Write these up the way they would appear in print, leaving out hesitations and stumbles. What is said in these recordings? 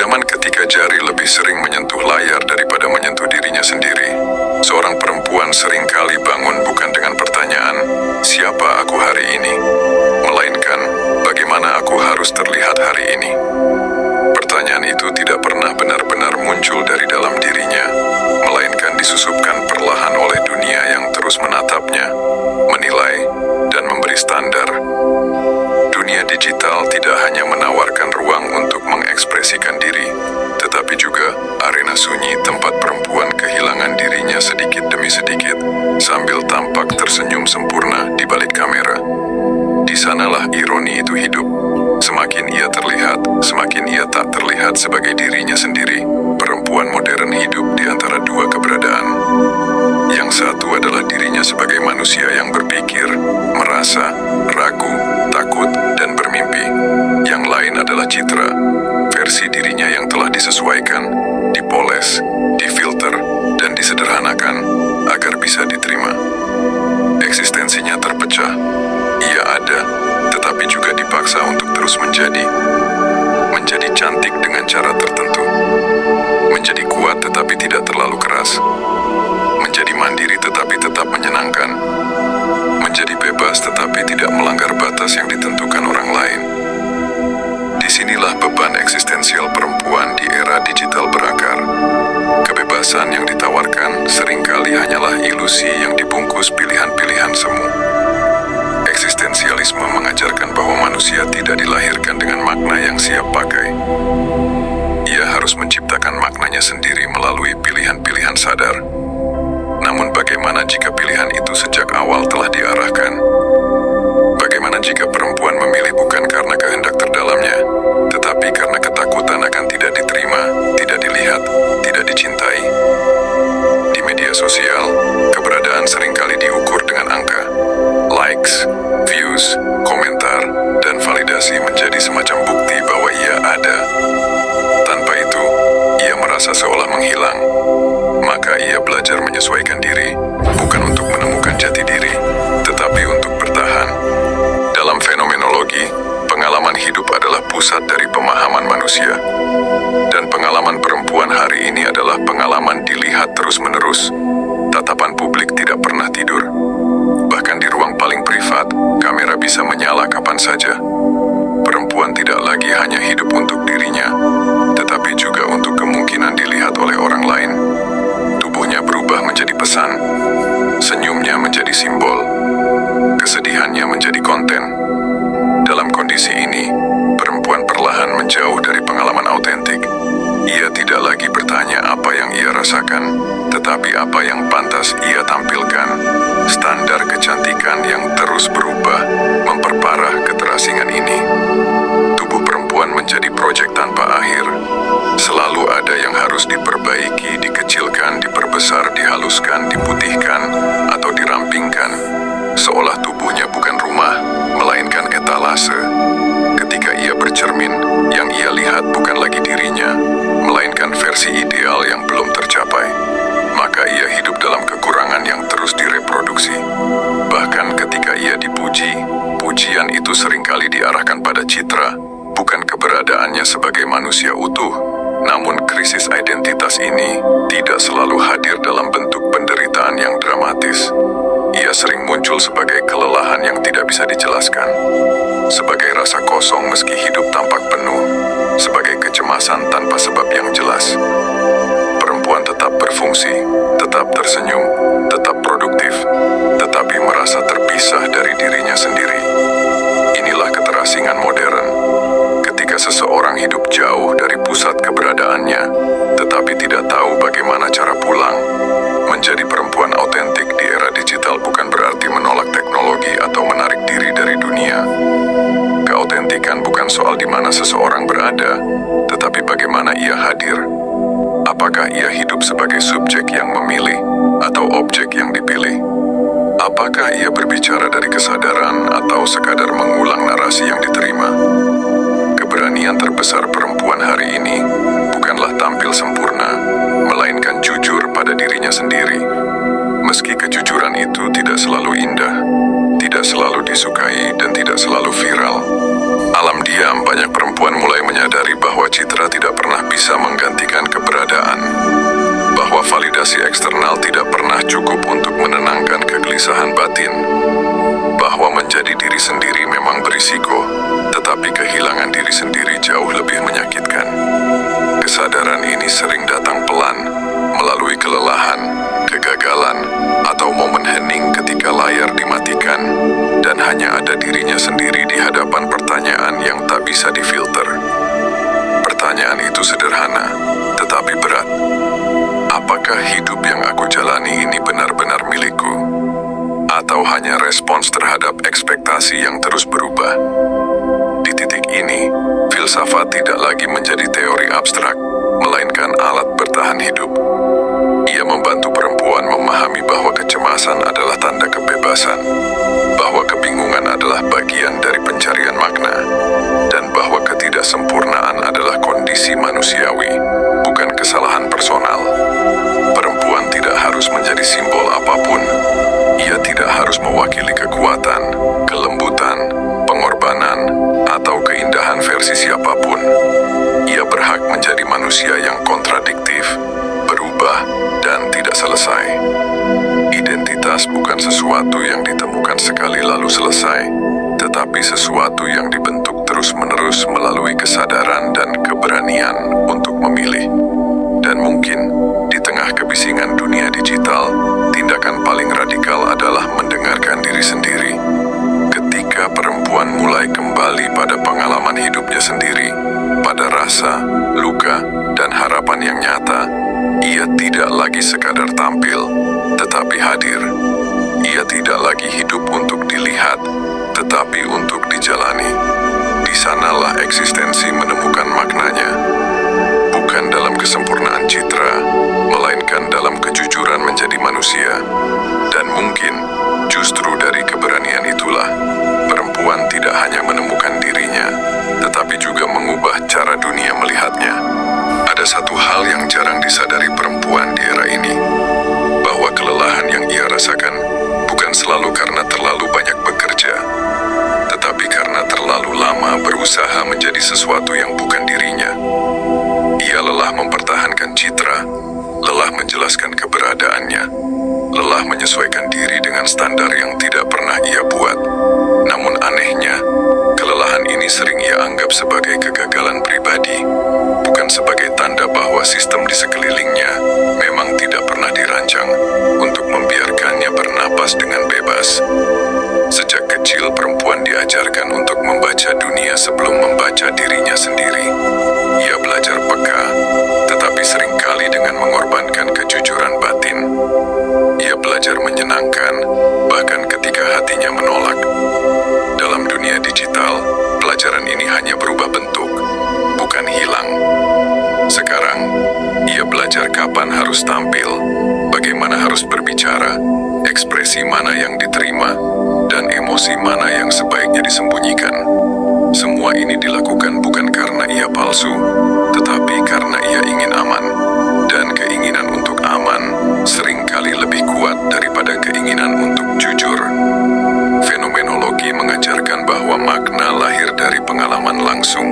zaman ketika jari lebih sering menyentuh layar daripada menyentuh dirinya sendiri, seorang perempuan seringkali bangun bukan dengan pertanyaan, "Siapa aku hari ini?" melainkan, "Bagaimana aku harus terlihat hari ini?" Pertanyaan itu tidak pernah benar-benar muncul dari dalam dirinya, melainkan disusupkan perlahan oleh dunia yang terus menatapnya, menilai, dan memberi standar. Dunia digital tidak hanya menawarkan ruang untuk mengekspresikan diri, tetapi juga arena sunyi tempat perempuan kehilangan dirinya sedikit demi sedikit, sambil tampak tersenyum sempurna di balik kamera. Di sanalah ironi itu hidup. Semakin ia terlihat, semakin ia tak terlihat sebagai dirinya sendiri. Perempuan modern hidup di antara dua keberadaan. Yang satu adalah dirinya sebagai manusia yang berpikir, merasa, ragu, takut, dan bermimpi. Yang lain adalah citra, versi dirinya yang telah disesuaikan, dipoles, difilter, dan disederhanakan agar bisa diterima. Eksistensinya terpecah. Ia ada, tetapi juga dipaksa untuk terus menjadi cantik dengan cara tertentu, menjadi kuat tetapi tidak terlalu keras, menjadi mandiri tetapi tetap menyenangkan, menjadi bebas tetapi tidak melanggar batas yang ditentukan orang lain. Disinilah beban eksistensial perempuan di era digital berakar. Kebebasan yang ditawarkan seringkali hanyalah ilusi yang dibungkus pilihan-pilihan semu. Eksistensialisme mengajarkan bahwa manusia tidak dilahirkan dengan makna yang siap pakai. Ia harus menciptakan maknanya sendiri melalui pilihan-pilihan sadar. Namun bagaimana jika pilihan itu sejak awal telah diarahkan? Bagaimana jika perempuan memilih bukan karena kehendak terdalamnya, tetapi karena ketakutan akan tidak diterima, tidak dilihat, tidak dicintai? Di media sosial, keberadaan seringkali diukur dengan angka. Likes, views, komentar, dan validasi menjadi semacam bukti bahwa ia ada. Tanpa itu, ia merasa seolah menghilang. Maka ia belajar menyesuaikan diri, bukan untuk menemukan jati diri, tetapi untuk bertahan. Dalam fenomenologi, pengalaman hidup adalah pusat dari pemahaman manusia. Dan pengalaman perempuan hari ini adalah pengalaman dilihat terus-menerus. Tatapan publik tidak pernah tidur. Bahkan di ruang paling privat, kamera bisa menyala kapan saja. Perempuan tidak lagi hanya hidup untuk dirinya, tetapi juga untuk kemungkinan dilihat oleh orang lain. Tubuhnya berubah menjadi pesan, senyumnya menjadi simbol, kesedihannya menjadi konten. Dalam kondisi ini, perempuan perlahan menjauh dari pengalaman autentik. Ia tidak lagi bertanya apa yang ia rasakan, tetapi apa yang pantas ia tampilkan. Standar kecantikan yang terus berubah memperparah keterasingan ini. Tubuh perempuan menjadi proyek tanpa akhir. Selalu ada yang harus diperbaiki, dikecilkan, diperbesar, dihaluskan, diputihkan, atau dirampingkan. Seolah tubuhnya bukan rumah, melainkan etalase. Ketika ia bercermin, yang ia lihat bukan lagi dirinya, melainkan versi ideal yang belum tercapai. Maka ia hidup dalam kekurangan yang terus direproduksi. Bahkan ketika ia dipuji, pujian itu seringkali diarahkan pada citra, bukan keberadaannya sebagai manusia utuh. Namun krisis identitas ini tidak selalu hadir dalam bentuk penderitaan yang dramatis. Ia sering muncul sebagai kelelahan yang tidak bisa dijelaskan, sebagai rasa kosong meski hidup tampak penuh, sebagai kecemasan tanpa sebab yang jelas. Perempuan tetap berfungsi, tetap tersenyum, tetap produktif, tetapi merasa terpisah dari dirinya sendiri. Inilah keterasingan modern. Ketika seseorang hidup jauh dari pusat keberadaannya, tetapi tidak tahu bagaimana cara pulang. Menjadi perempuan autentik di era digital bukan berarti menolak teknologi atau menarik diri dari dunia. Keautentikan bukan soal di mana seseorang berada, tetapi bagaimana ia hadir. Apakah ia hidup sebagai subjek yang memilih atau objek yang dipilih? Apakah ia berbicara dari kesadaran atau sekadar mengulang narasi yang diterima? Keberanian terbesar perempuan hari ini bukanlah tampil sempurna, melainkan jujur pada dirinya sendiri. Meski kejujuran itu tidak selalu indah, tidak selalu disukai, dan tidak selalu viral. Alam diam, banyak perempuan mulai menyadari bahwa citra tidak tidak pernah bisa menggantikan keberadaan, bahwa validasi eksternal tidak pernah cukup untuk menenangkan kegelisahan batin, bahwa menjadi diri sendiri memang berisiko, tetapi kehilangan diri sendiri jauh lebih menyakitkan. Kesadaran ini sering datang pelan, melalui kelelahan, kegagalan, atau momen hening ketika layar dimatikan, dan hanya ada dirinya sendiri di hadapan pertanyaan yang tak bisa difilter. Pertanyaan itu sederhana, tetapi berat. Apakah hidup yang aku jalani ini benar-benar milikku? Atau hanya respons terhadap ekspektasi yang terus berubah? Di titik ini, filsafat tidak lagi menjadi teori abstrak, melainkan alat bertahan hidup. Ia membantu perempuan memahami bahwa kecemasan adalah tanda kebebasan, bahwa kebingungan adalah bagian dari pencarian makna, dan bahwa ketidaksempurnaan adalah kondisi manusiawi, bukan kesalahan personal. Perempuan tidak harus menjadi simbol apapun. Ia tidak harus mewakili kekuatan, kelembutan, pengorbanan, atau keindahan versi siapapun. Ia berhak menjadi manusia yang kontradiktif, berubah, dan tidak selesai. Identitas bukan sesuatu yang ditemukan sekali lalu selesai, tetapi sesuatu yang dibentuk terus-menerus melalui kesadaran dan keberanian untuk memilih. Dan mungkin, di tengah kebisingan dunia digital, tindakan paling radikal adalah mendengarkan diri sendiri. Ketika perempuan mulai kembali pada pengalaman hidupnya sendiri, pada rasa, luka, dan harapan yang nyata, ia tidak lagi sekadar tampil, tetapi hadir. Ia tidak lagi hidup untuk dilihat, tetapi untuk dijalani. Di sanalah eksistensi menemukan maknanya. Bukan dalam kesempurnaan citra, melainkan dalam kejujuran menjadi manusia. Dan mungkin, justru dari keberanian itulah, perempuan tidak hanya menemukan dirinya, tetapi juga mengubah cara dunia melihatnya. Ada satu hal yang jarang disadari perempuan di era ini, bahwa kelelahan yang ia rasakan bukan selalu karena terlalu banyak bekerja, tetapi karena terlalu lama berusaha menjadi sesuatu yang bukan dirinya. Ia lelah mempertahankan citra, lelah menjelaskan keberadaannya, lelah menyesuaikan diri dengan standar yang tidak pernah ia buat. Namun anehnya, kelelahan ini sering ia anggap sebagai kegagalan pribadi, bukan sebagai tanda bahwa sistem di sekelilingnya memang tidak pernah dirancang untuk membiarkannya bernapas dengan bebas. Sejak kecil, perempuan diajarkan untuk membaca dunia sebelum membaca dirinya sendiri. Ia belajar peka, tetapi seringkali dengan mengorbankan kejujuran batin. Ia belajar menyenangkan, bahkan ketika hatinya menolak. Dalam dunia digital, pelajaran ini hanya berubah bentuk, bukan hilang. Sekarang, ia belajar kapan harus tampil, bagaimana harus berbicara, ekspresi mana yang diterima, dan emosi mana yang sebaiknya disembunyikan. Semua ini dilakukan bukan karena ia palsu, tetapi karena ia ingin aman. Dan keinginan untuk aman seringkali lebih kuat daripada keinginan untuk jujur. Fenomenologi mengajarkan bahwa makna lahir dari pengalaman langsung.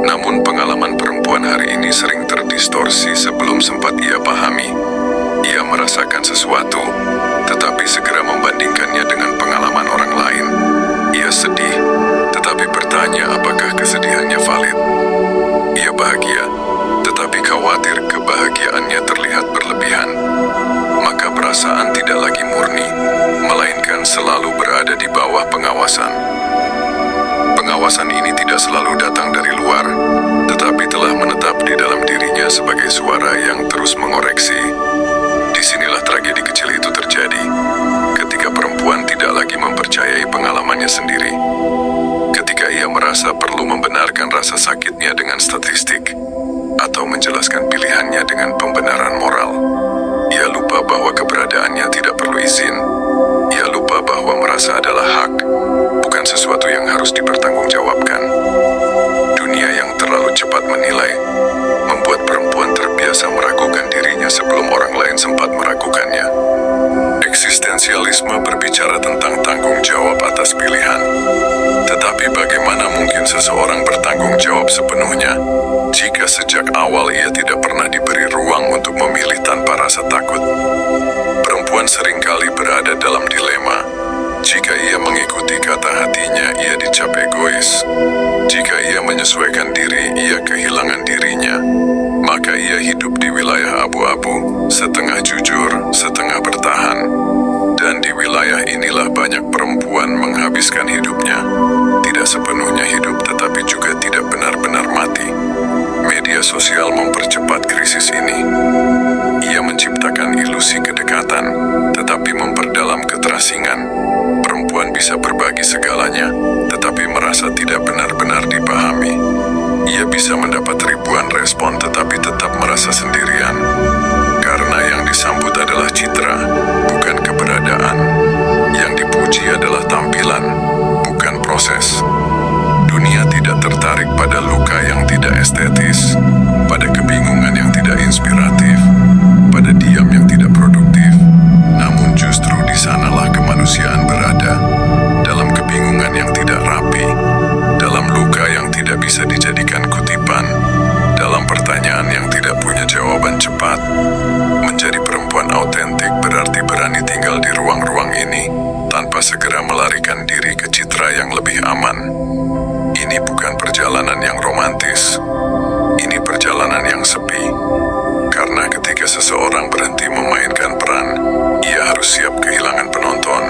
Namun pengalaman perempuan hari ini sering terdistorsi sebelum sempat ia pahami. Ia merasakan sesuatu, tetapi segera membandingkannya dengan pengalaman orang lain. Ia sedih, tetapi bertanya apakah kesedihannya valid. Ia bahagia, tetapi khawatir kebahagiaannya terlihat berlebihan. Maka perasaan tidak lagi murni, melainkan selalu berada di bawah pengawasan. Pengawasan ini tidak selalu datang dari luar, tetapi telah menetap di dalam dirinya sebagai suara yang terus mengoreksi. Disinilah tragedi kecil itu terjadi, ketika perempuan tidak lagi mempercayai pengalamannya sendiri. Ketika ia merasa perlu membenarkan rasa sakitnya dengan statistik, atau menjelaskan pilihannya dengan pembenaran moral. Ia lupa bahwa keberadaannya tidak perlu izin. Ia lupa bahwa merasa adalah hak, bukan sesuatu yang harus dipertanggungjawabkan. Dunia yang terlalu cepat menilai, membuat perempuan terbiasa meragukan dirinya sebelum orang lain sempat meragukannya. Eksistensialisme berbicara tentang tanggung jawab atas pilihan. Tetapi bagaimana mungkin seseorang bertanggung jawab sepenuhnya jika sejak awal ia tidak pernah diberi ruang untuk memilih tanpa rasa takut? Perempuan seringkali berada dalam dilema. Jika ia mengikuti kata hatinya, ia dicap egois. Jika ia menyesuaikan diri, ia kehilangan dirinya. Maka ia hidup di wilayah abu-abu, setengah jujur, setengah bertahan. Dan di wilayah inilah banyak perempuan menghabiskan hidupnya. Tidak sepenuhnya hidup, tetapi juga tidak benar-benar mati. Media sosial mempercepat krisis ini. Ia menciptakan ilusi kedekatan, tetapi memperdalam keterasingan. Perempuan bisa berbagi segalanya, tetapi merasa tidak benar-benar dipahami. Ia bisa mendapat ribuan respon, tetapi tetap merasa sendirian. Karena yang disambut adalah citra, bukan keberadaan. Yang dipuji adalah tampilan, bukan proses. Dunia tidak tertarik pada luka yang tidak estetis, pada kebingungan yang tidak inspiratif, pada diam yang tidak produktif. Namun justru di sanalah kemanusiaan berada, dalam kebingungan yang tidak rapi, dalam luka yang tidak bisa dijadikan kutipan, dalam pertanyaan yang tidak punya jawaban cepat. Menjadi perempuan autentik berarti berani tinggal di ruang-ruang ini tanpa segera melarikan diri ke citra yang lebih aman. Ini bukan perjalanan yang romantis, ini perjalanan yang sepi. Karena ketika seseorang berhenti memainkan peran, ia harus siap kehilangan penonton.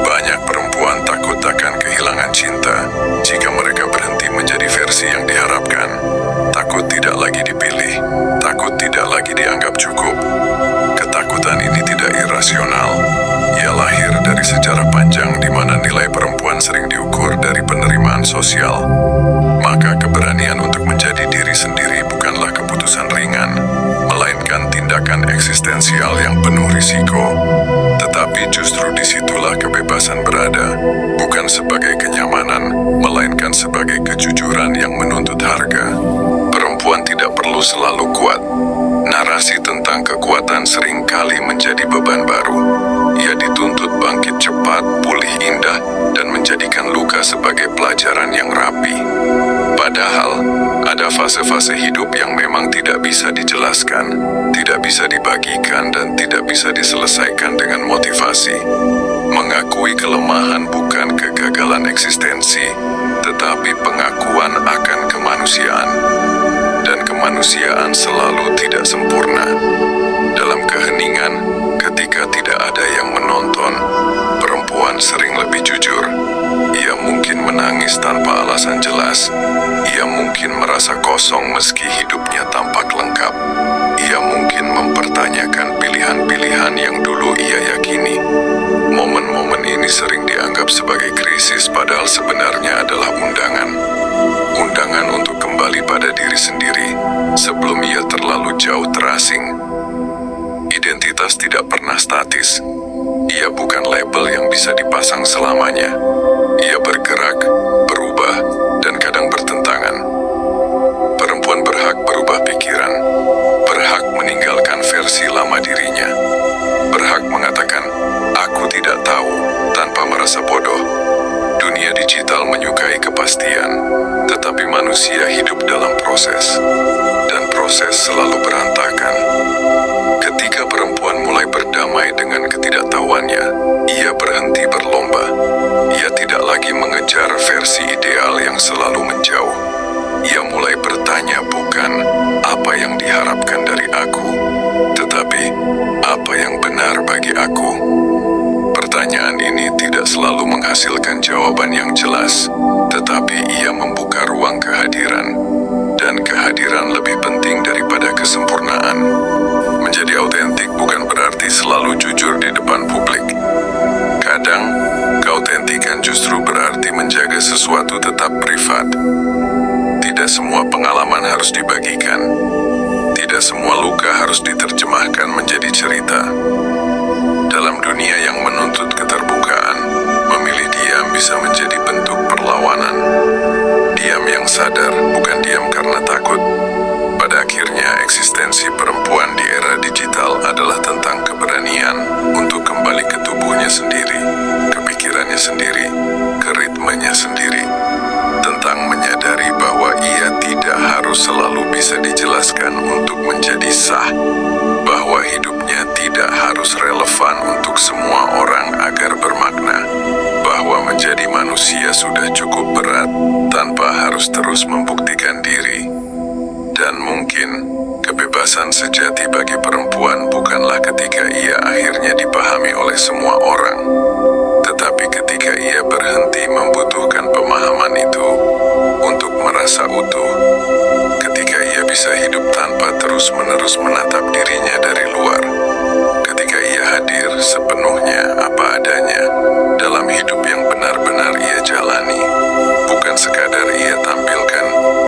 Banyak perempuan takut akan kehilangan cinta jika mereka berhenti menjadi versi yang diharapkan. Takut tidak lagi dipilih, takut tidak lagi dianggap cukup. Ketakutan ini tidak irasional. Ia lahir dari sejarah panjang di mana nilai perempuan sering diukur dari penerimaan sosial. Maka keberanian untuk menjadi diri sendiri bukanlah keputusan ringan, melainkan tindakan eksistensial yang penuh risiko. Tetapi justru disitulah kebebasan berada, bukan sebagai kenyamanan, melainkan sebagai kejujuran yang menuntut harga. Perempuan tidak perlu selalu kuat. Narasi tentang kekuatan seringkali menjadi beban baru. Ia dituntut bangkit cepat, pulih indah, dan menjadikan luka sebagai pelajaran yang rapi. Padahal, ada fase-fase hidup yang memang tidak bisa dijelaskan, tidak bisa dibagikan, dan tidak bisa diselesaikan dengan motivasi. Mengakui kelemahan bukan kegagalan eksistensi, tetapi pengakuan akan kemanusiaan. Dan kemanusiaan selalu tidak sempurna. Dalam keheningan, ketika tidak ada yang menonton, perempuan sering lebih jujur. Ia mungkin menangis tanpa alasan jelas. Ia mungkin merasa kosong meski hidupnya tampak lengkap. Ia mungkin mempertanyakan pilihan-pilihan yang dulu ia yakini. Momen-momen ini sering dianggap sebagai krisis, padahal sebenarnya adalah undangan. Undangan untuk kembali pada diri sendiri sebelum ia terlalu jauh terasing. Identitas tidak pernah statis. Ia bukan label yang bisa dipasang selamanya. Ia bergerak, berubah, dan kadang bertentangan. Perempuan berhak berubah pikiran, berhak meninggalkan versi lama dirinya, berhak mengatakan, "Aku tidak tahu," tanpa merasa bodoh. Dunia digital menyukai kepastian, tetapi manusia hidup dalam proses, dan proses selalu berantakan. Ketika perempuan mulai berdamai dengan ketidaktahuannya, ia berhenti berlomba. Ia tidak lagi mengejar versi ideal yang selalu menjauh. Ia mulai bertanya bukan apa yang diharapkan dari aku, tetapi apa yang benar bagi aku. Pertanyaan ini tidak selalu menghasilkan jawaban yang jelas, tetapi ia membuka ruang kehadiran, dan kehadiran lebih penting daripada kesempurnaan. Menjadi autentik bukan berarti selalu jujur di depan publik. Kadang, keautentikan justru berarti menjaga sesuatu tetap privat. Tidak semua pengalaman harus dibagikan. Tidak semua luka harus diterjemahkan menjadi cerita. Dalam dunia yang menuntut keterbukaan, memilih diam bisa menjadi bentuk perlawanan. Diam yang sadar, bukan diam karena takut. Pada akhirnya, eksistensi perempuan di era digital adalah tentang keberanian untuk kembali ke tubuhnya sendiri, ke pikirannya sendiri, ke ritmenya sendiri. dibebaskan untuk menjadi sah, bahwa hidupnya tidak harus relevan untuk semua orang agar bermakna, bahwa menjadi manusia sudah cukup berat tanpa harus terus membuktikan diri. Dan mungkin kebebasan sejati bagi perempuan bukanlah ketika ia akhirnya dipahami oleh semua orang,